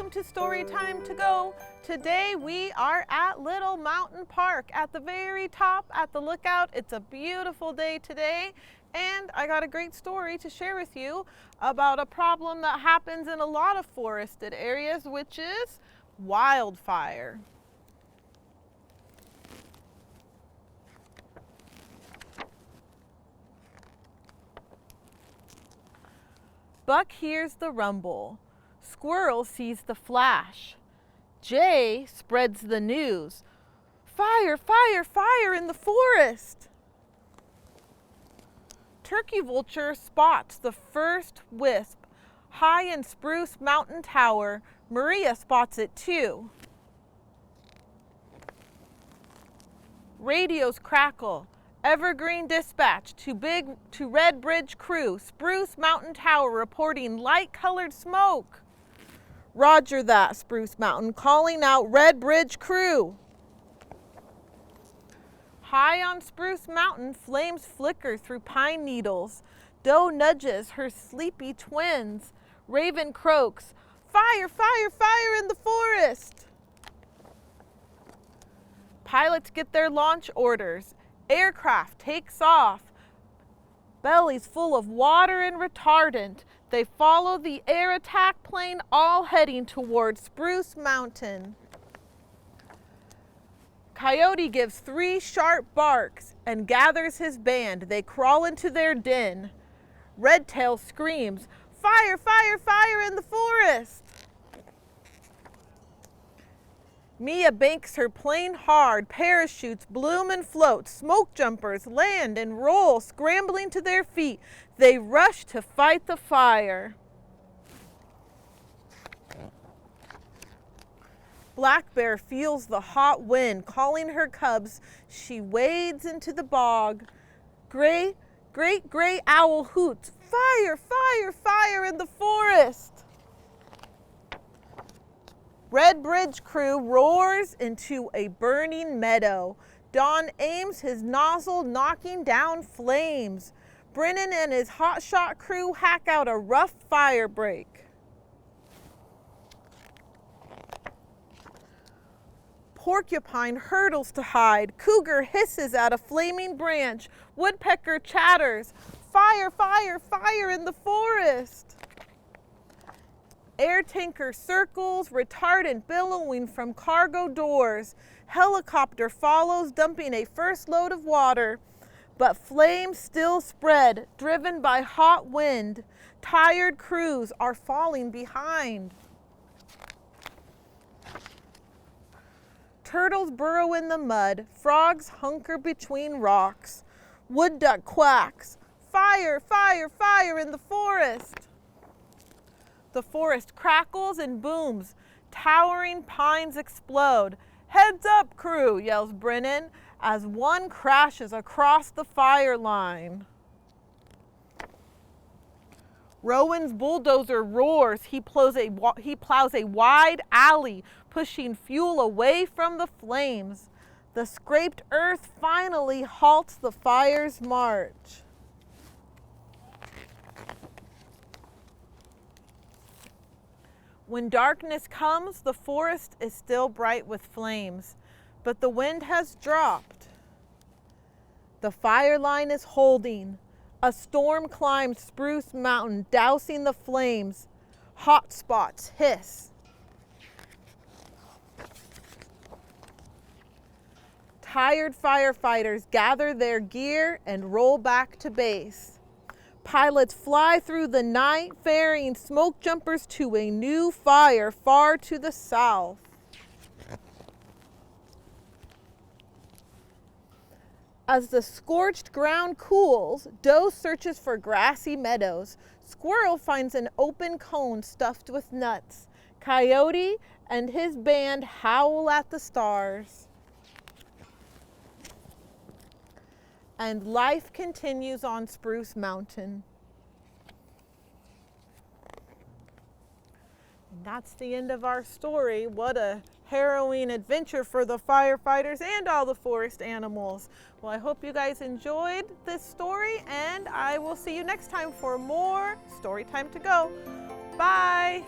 welcome to Storytime To Go. Today we are at Little Mountain Park at the very top at the lookout. It's a beautiful day today, and I got a great story to share with you about a problem that happens in a lot of forested areas, which is wildfire. Buck hears the rumble. Squirrel sees the flash. Jay spreads the news. Fire, fire, fire in the forest. Turkey Vulture spots the first wisp. High in Spruce Mountain Tower, Maria spots it too. Radios crackle. Evergreen dispatch to Red Bridge crew. Spruce Mountain Tower reporting light-colored smoke. Roger that, Spruce Mountain, calling out Red Bridge crew. High on Spruce Mountain, flames flicker through pine needles. Doe nudges her sleepy twins. Raven croaks, fire, fire, fire in the forest. Pilots get their launch orders. Aircraft takes off. Bellies full of water and retardant. They follow the air attack plane, all heading toward Spruce Mountain. Coyote gives 3 sharp barks and gathers his band. They crawl into their den. Redtail screams, fire, fire, fire in the forest. Mia banks her plane hard. Parachutes bloom and float. Smoke jumpers land and roll, scrambling to their feet. They rush to fight the fire. Black Bear feels the hot wind calling her cubs. She wades into the bog. Great gray owl hoots, fire, fire, fire in the forest. Red Bridge crew roars into a burning meadow. Don aims his nozzle, knocking down flames. Brennan and his hotshot crew hack out a rough fire break. Porcupine hurdles to hide. Cougar hisses at a flaming branch. Woodpecker chatters, fire, fire, fire in the forest. Air tanker circles, retardant billowing from cargo doors. Helicopter follows, dumping a first load of water. But flames still spread, driven by hot wind. Tired crews are falling behind. Turtles burrow in the mud. Frogs hunker between rocks. Wood duck quacks, fire, fire, fire in the forest. The forest crackles and booms. Towering pines explode. Heads up, crew, yells Brennan as one crashes across the fire line. Rowan's bulldozer roars. He plows a wide alley, pushing fuel away from the flames. The scraped earth finally halts the fire's march. When darkness comes, the forest is still bright with flames, but the wind has dropped. The fire line is holding. A storm climbs Spruce Mountain, dousing the flames. Hot spots hiss. Tired firefighters gather their gear and roll back to base. Pilots fly through the night, ferrying smoke jumpers to a new fire far to the south. As the scorched ground cools, Doe searches for grassy meadows. Squirrel finds an open cone stuffed with nuts. Coyote and his band howl at the stars. And life continues on Spruce Mountain. And that's the end of our story. What a harrowing adventure for the firefighters and all the forest animals. Well, I hope you guys enjoyed this story, and I will see you next time for more Storytime To Go. Bye.